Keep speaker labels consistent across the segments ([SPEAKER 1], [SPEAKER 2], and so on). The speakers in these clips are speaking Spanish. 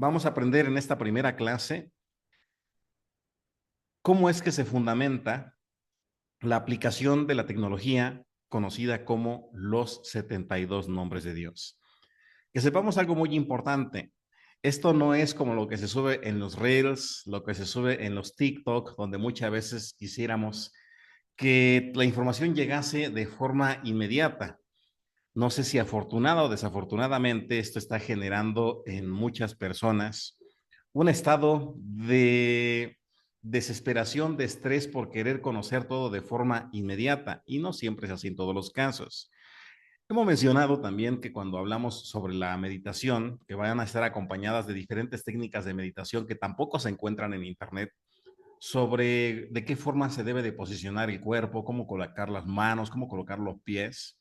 [SPEAKER 1] Vamos a aprender en esta primera clase cómo es que se fundamenta la aplicación de la tecnología conocida como los 72 nombres de Dios. Que sepamos algo muy importante. Esto no es como lo que se sube en los Reels, lo que se sube en los TikTok, donde muchas veces quisiéramos que la información llegase de forma inmediata. No sé si afortunada o desafortunadamente esto está generando en muchas personas un estado de desesperación, de estrés por querer conocer todo de forma inmediata y no siempre es así en todos los casos. Hemos mencionado también que cuando hablamos sobre la meditación, que van a estar acompañadas de diferentes técnicas de meditación que tampoco se encuentran en internet, sobre de qué forma se debe de posicionar el cuerpo, cómo colocar las manos, cómo colocar los pies.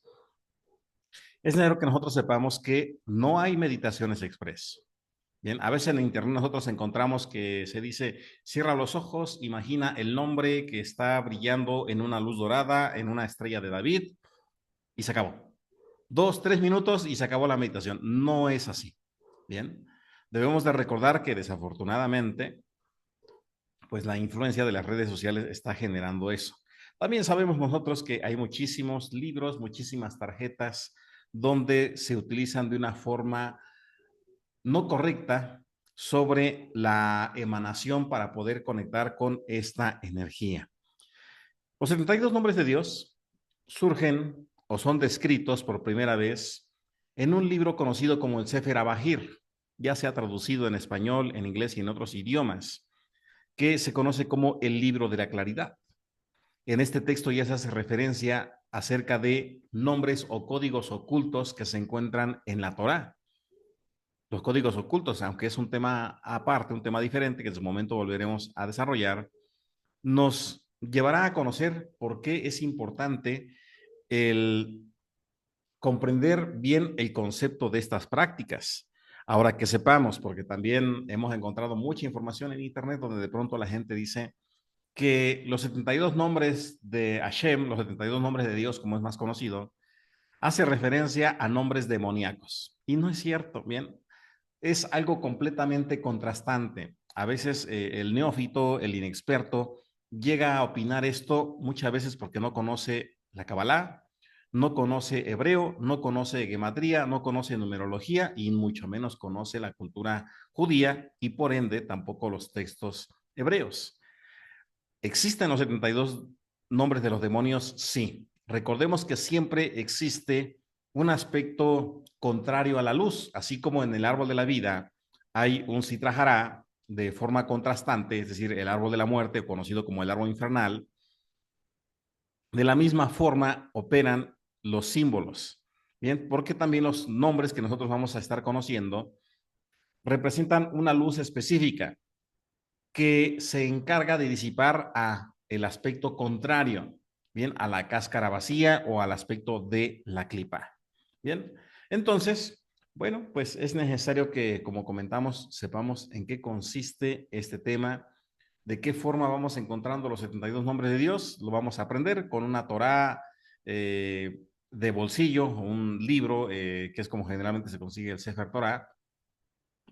[SPEAKER 1] Es necesario que nosotros sepamos que no hay meditaciones express. Bien, a veces en internet nosotros encontramos que se dice, cierra los ojos, imagina el nombre que está brillando en una luz dorada, en una estrella de David, y se acabó. 2, 3 minutos y se acabó la meditación. No es así. Bien, debemos de recordar que desafortunadamente, pues la influencia de las redes sociales está generando eso. También sabemos nosotros que hay muchísimos libros, muchísimas tarjetas donde se utilizan de una forma no correcta sobre la emanación para poder conectar con esta energía. Los 72 nombres de Dios surgen o son descritos por primera vez en un libro conocido como el Sefer Abahir, ya sea traducido en español, en inglés y en otros idiomas, que se conoce como el libro de la claridad. En este texto ya se hace referencia acerca de nombres o códigos ocultos que se encuentran en la Torá. Los códigos ocultos, aunque es un tema aparte, un tema diferente que en su momento volveremos a desarrollar, nos llevará a conocer por qué es importante el comprender bien el concepto de estas prácticas. Ahora que sepamos, porque también hemos encontrado mucha información en Internet donde de pronto la gente dice que los 72 nombres de Hashem, los 72 nombres de Dios, como es más conocido, hace referencia a nombres demoníacos. Y no es cierto, bien, es algo completamente contrastante. A veces el neófito, el inexperto, llega a opinar esto muchas veces porque no conoce la Kabbalah, no conoce hebreo, no conoce gematría, no conoce numerología y mucho menos conoce la cultura judía y por ende tampoco los textos hebreos. ¿Existen los 72 nombres de los demonios? Sí. Recordemos que siempre existe un aspecto contrario a la luz, así como en el árbol de la vida hay un citrajará de forma contrastante, es decir, el árbol de la muerte, conocido como el árbol infernal. De la misma forma operan los símbolos. Bien, porque también los nombres que nosotros vamos a estar conociendo representan una luz específica que se encarga de disipar a el aspecto contrario, bien, a la cáscara vacía o al aspecto de la clipa. Bien, entonces, bueno, pues es necesario que, como comentamos, sepamos en qué consiste este tema, de qué forma vamos encontrando los 72 nombres de Dios, lo vamos a aprender con una Torá de bolsillo, un libro que es como generalmente se consigue el Sefer Torá.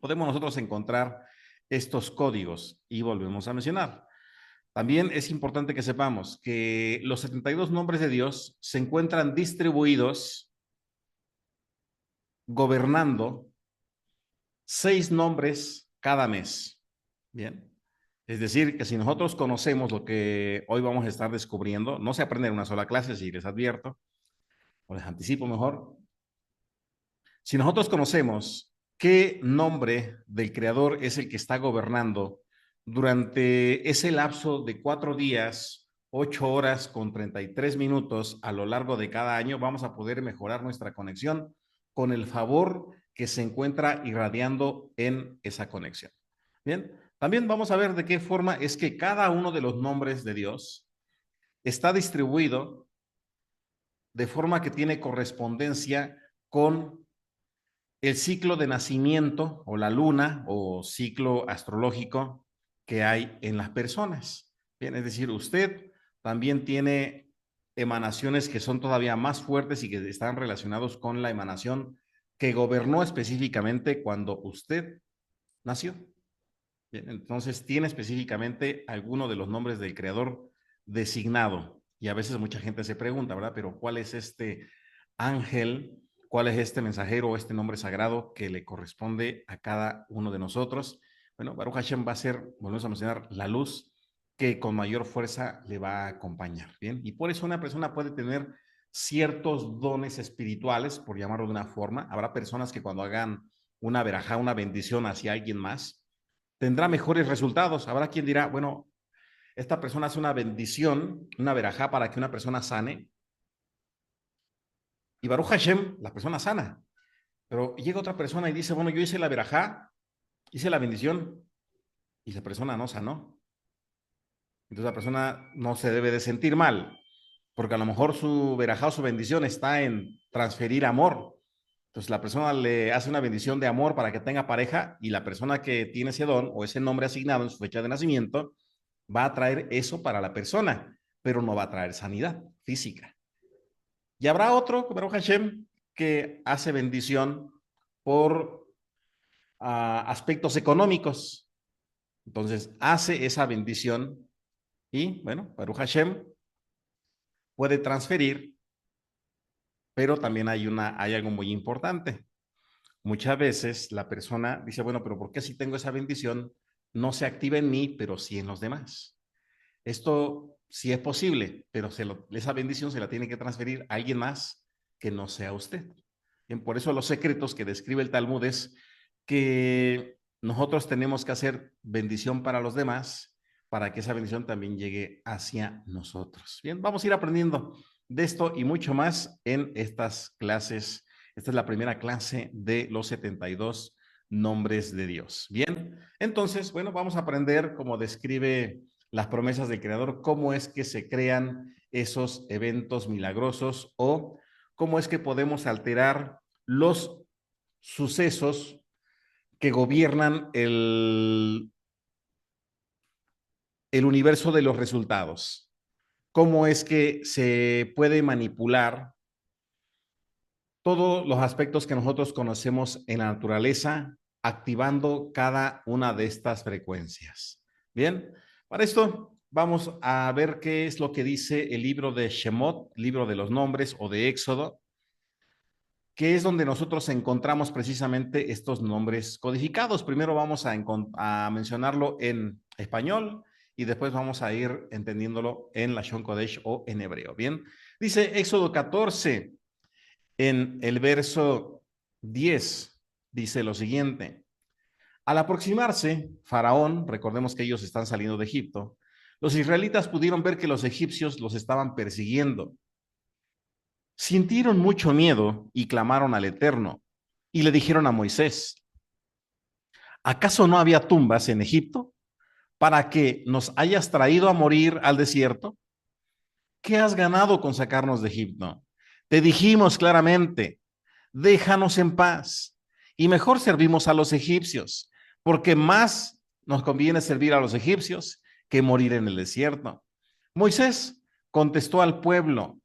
[SPEAKER 1] Podemos nosotros encontrar estos códigos y volvemos a mencionar. También es importante que sepamos que los 72 nombres de Dios se encuentran distribuidos gobernando 6 nombres cada mes. Bien. Es decir, que si nosotros conocemos lo que hoy vamos a estar descubriendo, no se aprende en una sola clase, si les advierto, o les anticipo mejor. Si nosotros conocemos qué nombre del creador es el que está gobernando durante ese lapso de 4 días, 8 horas con 33 minutos a lo largo de cada año, vamos a poder mejorar nuestra conexión con el favor que se encuentra irradiando en esa conexión. Bien, también vamos a ver de qué forma es que cada uno de los nombres de Dios está distribuido de forma que tiene correspondencia con el ciclo de nacimiento o la luna o ciclo astrológico que hay en las personas. Bien, es decir, usted también tiene emanaciones que son todavía más fuertes y que están relacionados con la emanación que gobernó específicamente cuando usted nació. Bien, entonces tiene específicamente alguno de los nombres del creador designado. Y a veces mucha gente se pregunta, ¿verdad? Pero ¿cuál es este ángel? ¿Cuál es este mensajero o este nombre sagrado que le corresponde a cada uno de nosotros? Bueno, Baruch Hashem va a ser, volvemos a mencionar, la luz que con mayor fuerza le va a acompañar. Bien, y por eso una persona puede tener ciertos dones espirituales, por llamarlo de una forma. Habrá personas que cuando hagan una verajá, una bendición hacia alguien más, tendrá mejores resultados. Habrá quien dirá, bueno, esta persona hace una bendición, una verajá para que una persona sane, y Baruch Hashem, la persona sana. Pero llega otra persona y dice, bueno, yo hice la verajá, hice la bendición, y la persona no sanó. Entonces la persona no se debe de sentir mal, porque a lo mejor su verajá o su bendición está en transferir amor. Entonces la persona le hace una bendición de amor para que tenga pareja, y la persona que tiene ese don o ese nombre asignado en su fecha de nacimiento va a traer eso para la persona, pero no va a traer sanidad física. Y habrá otro, Baruch Hashem, que hace bendición por aspectos económicos. Entonces hace esa bendición y, bueno, Baruch Hashem puede transferir, pero también hay algo muy importante. Muchas veces la persona dice, bueno, pero ¿por qué si tengo esa bendición no se activa en mí, pero sí en los demás? Esto sí es posible, pero esa bendición se la tiene que transferir a alguien más que no sea usted. Bien, por eso los secretos que describe el Talmud es que nosotros tenemos que hacer bendición para los demás para que esa bendición también llegue hacia nosotros. Bien, vamos a ir aprendiendo de esto y mucho más en estas clases. Esta es la primera clase de los 72 nombres de Dios. Bien, entonces, bueno, vamos a aprender cómo describe las promesas del Creador, cómo es que se crean esos eventos milagrosos o cómo es que podemos alterar los sucesos que gobiernan el universo de los resultados. Cómo es que se puede manipular todos los aspectos que nosotros conocemos en la naturaleza, activando cada una de estas frecuencias. Bien, para esto vamos a ver qué es lo que dice el libro de Shemot, libro de los nombres o de Éxodo, que es donde nosotros encontramos precisamente estos nombres codificados. Primero vamos a mencionarlo en español y después vamos a ir entendiéndolo en Lashon Kodesh o en hebreo. Bien, dice Éxodo 14, en el verso 10, dice lo siguiente. Al aproximarse Faraón, recordemos que ellos están saliendo de Egipto, los israelitas pudieron ver que los egipcios los estaban persiguiendo. Sintieron mucho miedo y clamaron al Eterno y le dijeron a Moisés, ¿acaso no había tumbas en Egipto para que nos hayas traído a morir al desierto? ¿Qué has ganado con sacarnos de Egipto? Te dijimos claramente, déjanos en paz y mejor servimos a los egipcios, porque más nos conviene servir a los egipcios que morir en el desierto. Moisés contestó al pueblo,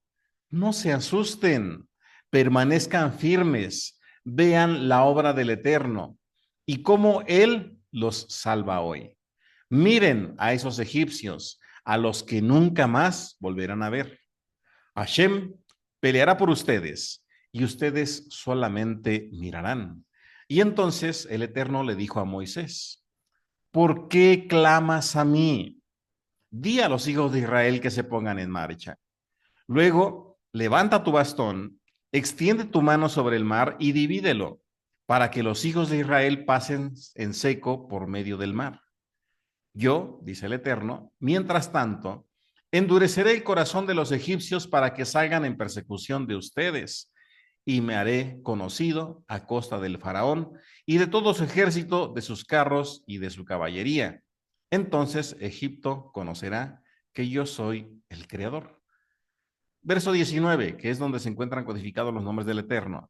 [SPEAKER 1] no se asusten, permanezcan firmes, vean la obra del Eterno y cómo Él los salva hoy. Miren a esos egipcios, a los que nunca más volverán a ver. Hashem peleará por ustedes y ustedes solamente mirarán. Y entonces el Eterno le dijo a Moisés, ¿por qué clamas a mí? Di a los hijos de Israel que se pongan en marcha. Luego, levanta tu bastón, extiende tu mano sobre el mar y divídelo para que los hijos de Israel pasen en seco por medio del mar. Yo, dice el Eterno, mientras tanto, endureceré el corazón de los egipcios para que salgan en persecución de ustedes, y me haré conocido a costa del faraón y de todo su ejército, de sus carros y de su caballería. Entonces Egipto conocerá que yo soy el Creador. Verso 19, que es donde se encuentran codificados los nombres del Eterno.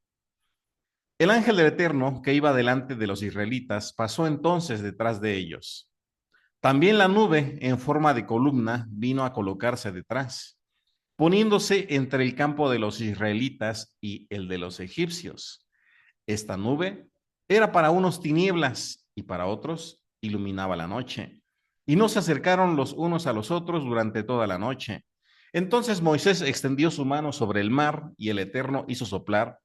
[SPEAKER 1] El ángel del Eterno que iba delante de los israelitas pasó entonces detrás de ellos. También la nube, en forma de columna, vino a colocarse detrás, poniéndose entre el campo de los israelitas y el de los egipcios. Esta nube era para unos tinieblas y para otros iluminaba la noche. Y no se acercaron los unos a los otros durante toda la noche. Entonces Moisés extendió su mano sobre el mar y el Eterno hizo soplar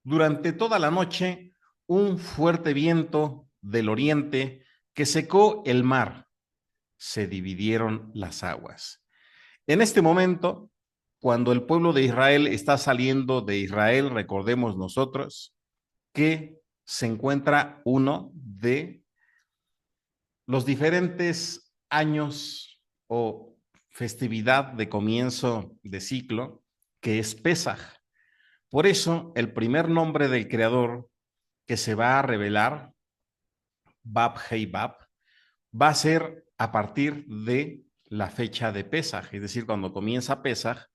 [SPEAKER 1] durante toda la noche un fuerte viento del oriente que secó el mar. Se dividieron las aguas. En este momento, cuando el pueblo de Israel está saliendo de Israel, recordemos nosotros que se encuentra uno de los diferentes años o festividad de comienzo de ciclo, que es Pesaj. Por eso, el primer nombre del Creador que se va a revelar, Bab Hei Bab, va a ser a partir de la fecha de Pesaj, es decir, cuando comienza Pesaj,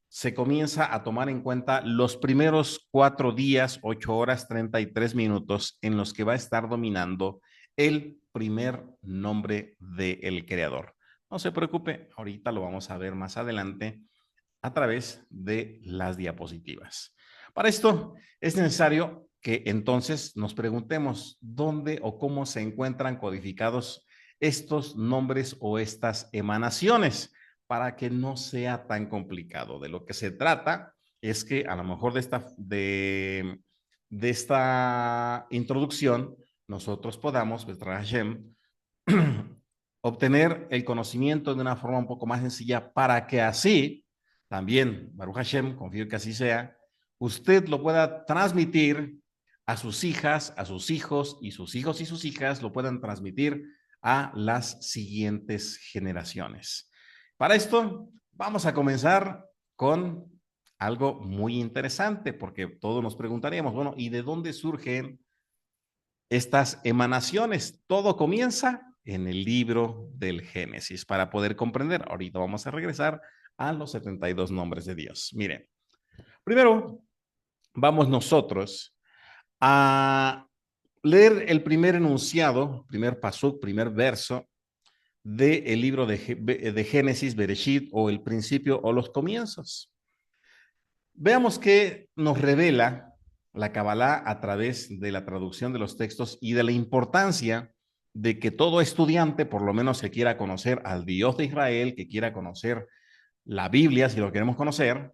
[SPEAKER 1] se comienza a tomar en cuenta los primeros 4 días, 8 horas, 33 minutos en los que va a estar dominando el primer nombre del creador. No se preocupe, ahorita lo vamos a ver más adelante a través de las diapositivas. Para esto es necesario que entonces nos preguntemos dónde o cómo se encuentran codificados estos nombres o estas emanaciones para que no sea tan complicado. De lo que se trata es que a lo mejor de esta introducción nosotros podamos, Hashem, obtener el conocimiento de una forma un poco más sencilla para que así también, Baruch Hashem, confío que así sea, usted lo pueda transmitir a sus hijas, a sus hijos y sus hijos y sus hijas lo puedan transmitir a las siguientes generaciones. Para esto, vamos a comenzar con algo muy interesante, porque todos nos preguntaríamos, bueno, ¿y de dónde surgen estas emanaciones? Todo comienza en el libro del Génesis para poder comprender. Ahorita vamos a regresar a los 72 nombres de Dios. Miren, primero vamos nosotros a leer el primer enunciado, primer pasuk, primer verso del libro de Génesis, Bereshit, o el principio o los comienzos. Veamos qué nos revela la Kabbalah a través de la traducción de los textos y de la importancia de que todo estudiante, por lo menos, que quiera conocer al Dios de Israel, que quiera conocer la Biblia, si lo queremos conocer,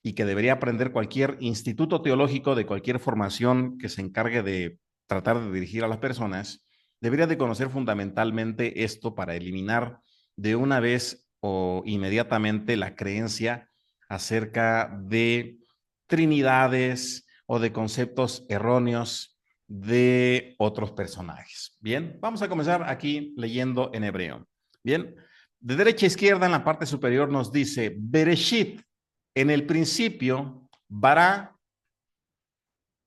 [SPEAKER 1] y que debería aprender cualquier instituto teológico de cualquier formación que se encargue de tratar de dirigir a las personas, debería de conocer fundamentalmente esto para eliminar de una vez o inmediatamente la creencia acerca de trinidades o de conceptos erróneos de otros personajes. Bien, vamos a comenzar aquí leyendo en hebreo. Bien, de derecha a izquierda en la parte superior nos dice Bereshit, en el principio, Bara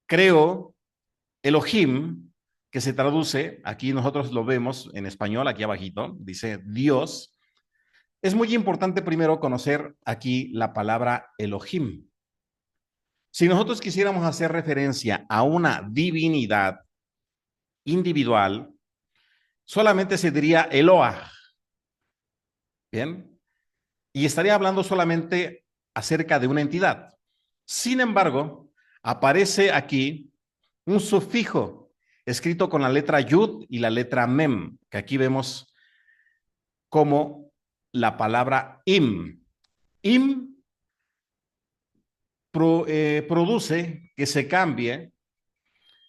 [SPEAKER 1] creó Elohim, que se traduce, aquí nosotros lo vemos en español, aquí abajito, dice Dios. Es muy importante primero conocer aquí la palabra Elohim. Si nosotros quisiéramos hacer referencia a una divinidad individual, solamente se diría Eloah. Bien, y estaría hablando solamente acerca de una entidad. Sin embargo, aparece aquí un sufijo escrito con la letra Yud y la letra Mem, que aquí vemos como la palabra Im. Im produce que se cambie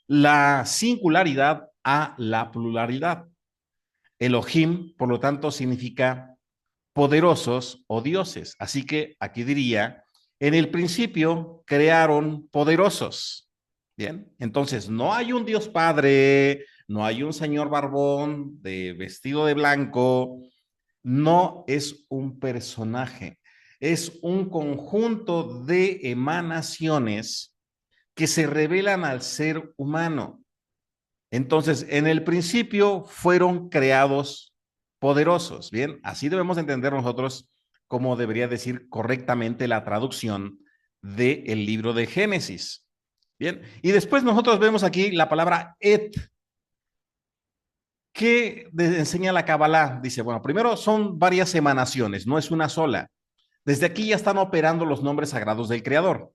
[SPEAKER 1] la singularidad a la pluralidad. Elohim, por lo tanto, significa poderosos o dioses. Así que aquí diría, en el principio crearon poderosos. Bien, entonces no hay un Dios Padre, no hay un señor barbón de vestido de blanco, no es un personaje, es un conjunto de emanaciones que se revelan al ser humano. Entonces, en el principio fueron creados poderosos. Bien, así debemos entender nosotros cómo debería decir correctamente la traducción del libro de Génesis. Bien, y después nosotros vemos aquí la palabra et. ¿Qué enseña la Kabbalah? Dice, bueno, primero son varias emanaciones, no es una sola. Desde aquí ya están operando los nombres sagrados del Creador.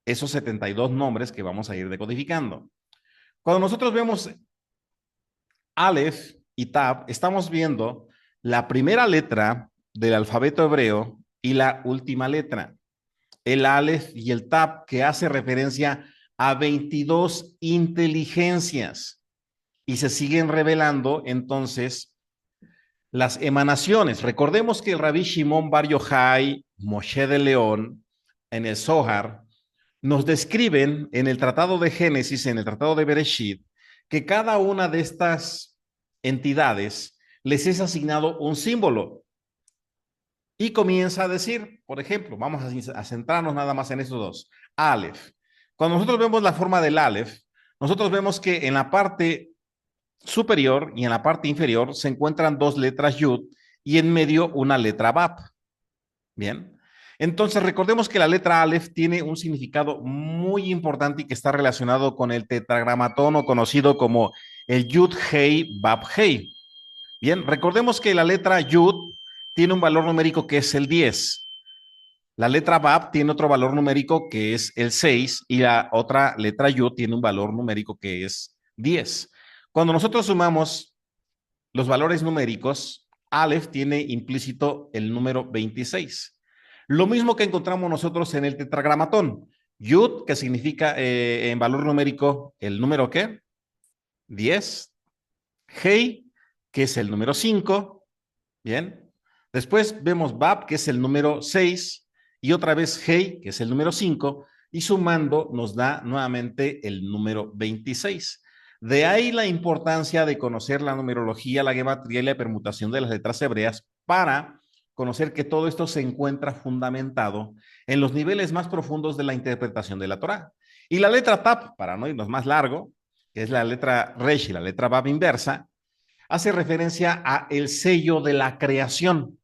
[SPEAKER 1] Esos 72 nombres que vamos a ir decodificando. Cuando nosotros vemos Aleph y Tab, estamos viendo la primera letra del alfabeto hebreo y la última letra, el Aleph y el Tab, que hace referencia a 22 inteligencias y se siguen revelando entonces las emanaciones. Recordemos que el Rabí Shimon Bar Yochai, Moshe de León, en el Zohar, nos describen en el Tratado de Génesis, en el Tratado de Bereshit, que cada una de estas entidades les es asignado un símbolo. Y comienza a decir, por ejemplo, vamos a centrarnos nada más en estos dos. Aleph. Cuando nosotros vemos la forma del Aleph, nosotros vemos que en la parte superior y en la parte inferior se encuentran dos letras Yud y en medio una letra Bab. Bien. Entonces, recordemos que la letra Aleph tiene un significado muy importante y que está relacionado con el tetragramatón o conocido como el Yud Hei Bab Hei. Bien, recordemos que la letra Yud tiene un valor numérico que es el 10. La letra Bab tiene otro valor numérico que es el 6 y la otra letra Yud tiene un valor numérico que es 10. Cuando nosotros sumamos los valores numéricos, Aleph tiene implícito el número 26. Lo mismo que encontramos nosotros en el tetragramatón. Yud, que significa en valor numérico el número ¿qué? 10. Hei, que es el número 5. Bien. Después vemos Bab, que es el número 6. Y otra vez Hei, que es el número 5. Y sumando nos da nuevamente el número 26. De ahí la importancia de conocer la numerología, la gematría y la permutación de las letras hebreas para conocer que todo esto se encuentra fundamentado en los niveles más profundos de la interpretación de la Torá. Y la letra Tap, para no irnos más largo, que es la letra Resh y la letra Bab inversa, hace referencia a el sello de la creación.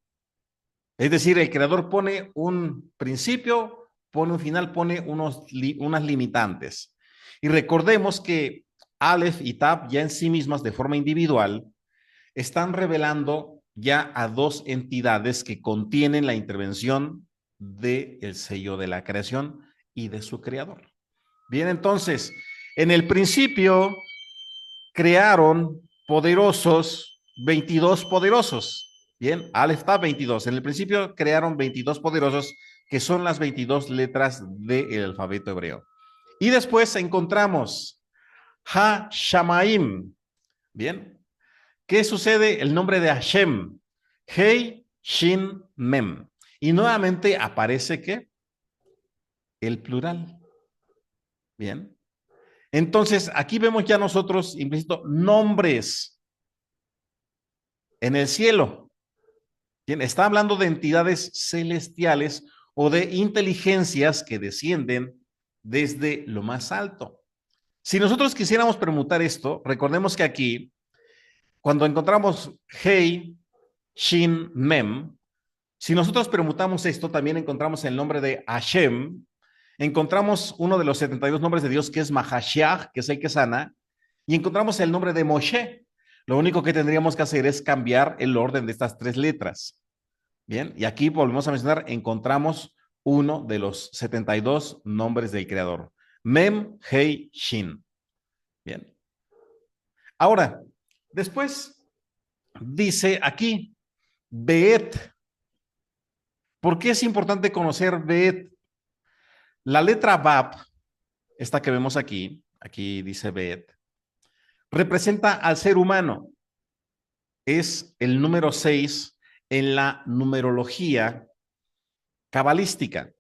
[SPEAKER 1] Es decir, el creador pone un principio, pone un final, pone unas limitantes. Y recordemos que Aleph y Tab ya en sí mismas de forma individual están revelando ya a dos entidades que contienen la intervención del sello de la creación y de su creador. Bien, entonces, en el principio crearon poderosos, 22 poderosos. Bien, Aleph Tab 22. En el principio crearon 22 poderosos, que son las 22 letras del alfabeto hebreo. Y después encontramos Ha Shamaim. Bien, ¿qué sucede? El nombre de Hashem. Hei Shin Mem. Y nuevamente aparece ¿qué? El plural. Bien. Entonces, aquí vemos ya nosotros, implícito, nombres en el cielo. Bien, está hablando de entidades celestiales o de inteligencias que descienden desde lo más alto. Si nosotros quisiéramos permutar esto, recordemos que aquí, cuando encontramos Hei, Shin, Mem, si nosotros permutamos esto, también encontramos el nombre de Hashem, encontramos uno de los 72 nombres de Dios que es Mahashiach, que es el que sana, y encontramos el nombre de Moshe. Lo único que tendríamos que hacer es cambiar el orden de estas tres letras. Bien, y aquí volvemos a mencionar, encontramos uno de los 72 nombres del creador. Mem, Hei, Shin. Bien. Ahora, después dice aquí, Beet. ¿Por qué es importante conocer Beet? La letra Bab, esta que vemos aquí dice Beet, representa al ser humano. Es el número 6 en la numerología cabalística.